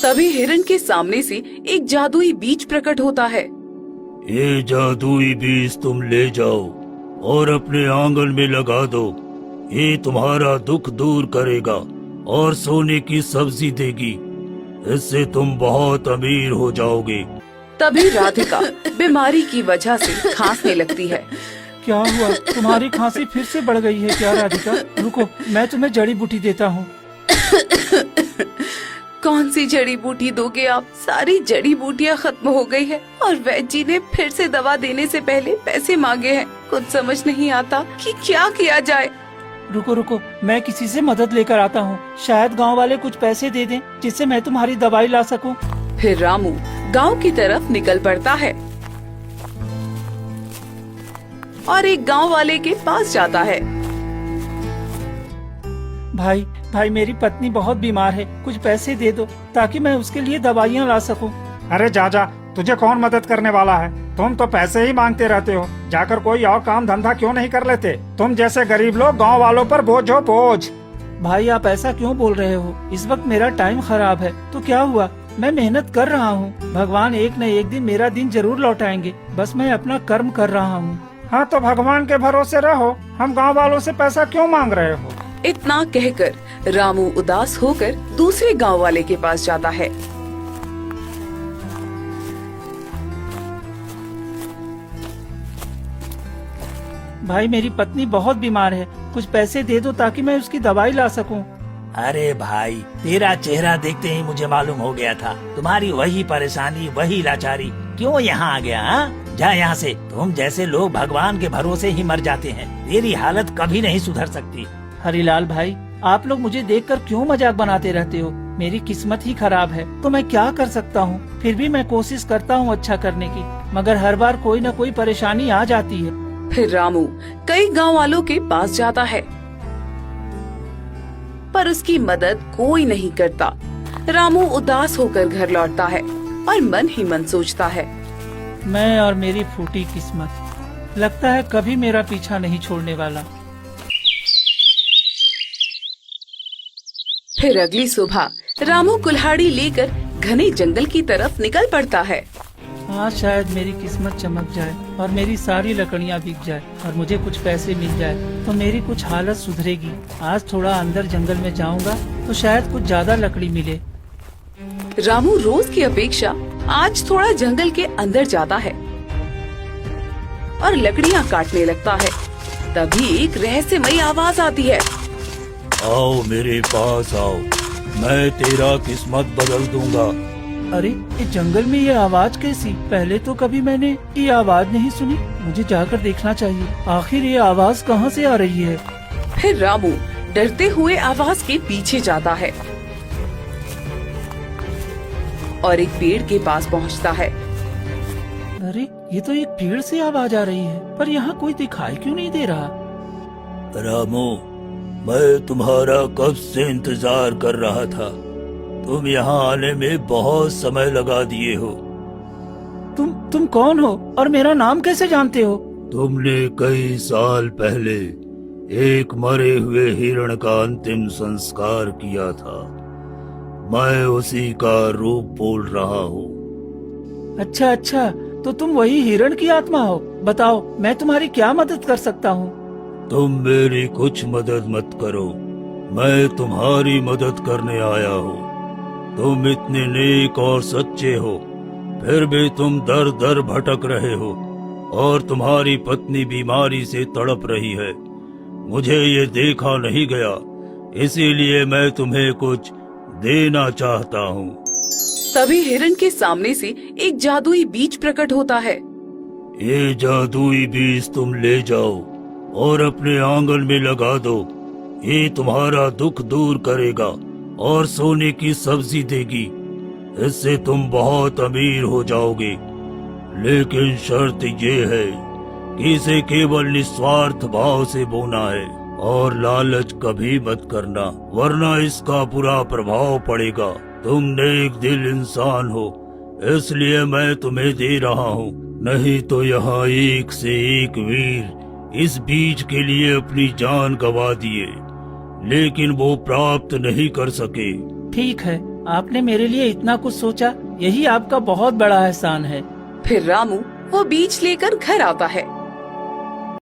तभी हिरण के सामने से एक जादुई बीज प्रकट होता है। ये जादुई बीज तुम ले जाओ और अपने आंगन में लगा दो। ये तुम्हारा दुख दूर करेगा और सोने की सब्जी देगी। इससे तुम बहुत अमीर हो जाओगे। तभी राधिका बीमारी की वजह से खांसने लगती है। क्या हुआ? तुम्हारी खांसी फिर से बढ़ गई है क्या राधिका? रुको, मैं तुम्हें जड़ी बूटी देता हूँ। कौन सी जड़ी बूटी दोगे आप? सारी जड़ी बूटियाँ खत्म हो गई है और वैद्य जी ने फिर से दवा देने से पहले पैसे मांगे हैं। कुछ समझ नहीं आता कि क्या किया जाए। रुको रुको, मैं किसी से मदद लेकर आता हूँ। शायद गांव वाले कुछ पैसे दे दें जिससे मैं तुम्हारी दवाई ला सकूं। फिर रामू गांव की तरफ निकल पड़ता है और एक गांव वाले के पास जाता है। भाई मेरी पत्नी बहुत बीमार है, कुछ पैसे दे दो ताकि मैं उसके लिए दवाइयाँ ला सकूं। अरे जा, तुझे कौन मदद करने वाला है? तुम तो पैसे ही मांगते रहते हो। जाकर कोई और काम धंधा क्यों नहीं कर लेते? तुम जैसे गरीब लोग गांव वालों पर बोझ हो बोझ। भाई आप ऐसा क्यों बोल रहे हो? इस वक्त मेरा टाइम खराब है तो क्या हुआ? मैं मेहनत कर रहा हूँ। भगवान एक न एक दिन मेरा दिन जरूर लौटाएंगे। बस मैं अपना कर्म कर रहा हूँ। हाँ तो भगवान के भरोसे रहो। हम गांव वालों से पैसा क्यों मांग रहे हो? इतना कहकर रामू उदास होकर दूसरे गांव वाले के पास जाता है। भाई मेरी पत्नी बहुत बीमार है, कुछ पैसे दे दो ताकि मैं उसकी दवाई ला सकूं। अरे भाई, तेरा चेहरा देखते ही मुझे मालूम हो गया था। तुम्हारी वही परेशानी, वही लाचारी। क्यों यहाँ आ गया? हाँ, जा यहाँ से। तुम जैसे लोग भगवान के भरोसे ही मर जाते हैं। तेरी हालत कभी नहीं सुधर सकती। हरिलाल भाई, आप लोग मुझे देखकर क्यों मजाक बनाते रहते हो? मेरी किस्मत ही खराब है तो मैं क्या कर सकता हूँ? फिर भी मैं कोशिश करता हूँ अच्छा करने की, मगर हर बार कोई न कोई परेशानी आ जाती है। फिर रामू कई गांव वालों के पास जाता है पर उसकी मदद कोई नहीं करता। रामू उदास होकर घर लौटता है और मन ही मन सोचता है, मैं और मेरी फूटी किस्मत, लगता है कभी मेरा पीछा नहीं छोड़ने वाला। फिर अगली सुबह रामू कुल्हाड़ी लेकर घने जंगल की तरफ निकल पड़ता है। आज शायद मेरी किस्मत चमक जाए और मेरी सारी लकड़ियाँ बिक जाए और मुझे कुछ पैसे मिल जाए तो मेरी कुछ हालत सुधरेगी। आज थोड़ा अंदर जंगल में जाऊंगा तो शायद कुछ ज्यादा लकड़ी मिले। रामू रोज की अपेक्षा आज थोड़ा जंगल के अंदर जाता है और लकड़ियाँ काटने लगता है। तभी एक रहस्यमयी आवाज आती है। आओ मेरे पास आओ, मैं तेरा किस्मत बदल दूंगा। अरे ये जंगल में ये आवाज कैसी? पहले तो कभी मैंने ये आवाज नहीं सुनी। मुझे जाकर देखना चाहिए, आखिर ये आवाज कहाँ से आ रही है। फिर रामू डरते हुए आवाज के पीछे जाता है और एक पेड़ के पास पहुँचता है। अरे ये तो एक पेड़ से आवाज आ रही है, पर यहाँ कोई दिखाई क्यों नहीं दे रहा? रामू, मैं तुम्हारा कब से इंतजार कर रहा था। तुम यहाँ आने में बहुत समय लगा दिए हो। तुम कौन हो और मेरा नाम कैसे जानते हो? तुमने कई साल पहले एक मरे हुए हिरण का अंतिम संस्कार किया था। मैं उसी का रूप बोल रहा हूँ। अच्छा, तो तुम वही हिरण की आत्मा हो। बताओ, मैं तुम्हारी क्या मदद कर सकता हूँ? तुम मेरी कुछ मदद मत करो, मैं तुम्हारी मदद करने आया हूँ। तुम इतने नेक और सच्चे हो, फिर भी तुम दर दर भटक रहे हो और तुम्हारी पत्नी बीमारी से तड़प रही है। मुझे ये देखा नहीं गया, इसीलिए मैं तुम्हें कुछ देना चाहता हूँ। तभी हिरण के सामने से एक जादुई बीज प्रकट होता है। ये जादुई बीज तुम ले जाओ और अपने आंगन में लगा दो। ये तुम्हारा दुख दूर करेगा और सोने की सब्जी देगी। इससे तुम बहुत अमीर हो जाओगे। लेकिन शर्त ये है कि इसे केवल निस्वार्थ भाव से बोना है और लालच कभी मत करना, वरना इसका बुरा प्रभाव पड़ेगा। तुम नेक दिल इंसान हो, इसलिए मैं तुम्हें दे रहा हूँ। नहीं तो यहाँ एक से एक वीर इस बीज के लिए अपनी जान गंवा दिए, लेकिन वो प्राप्त नहीं कर सके। ठीक है, आपने मेरे लिए इतना कुछ सोचा, यही आपका बहुत बड़ा एहसान है। फिर रामू वो बीज लेकर घर आता है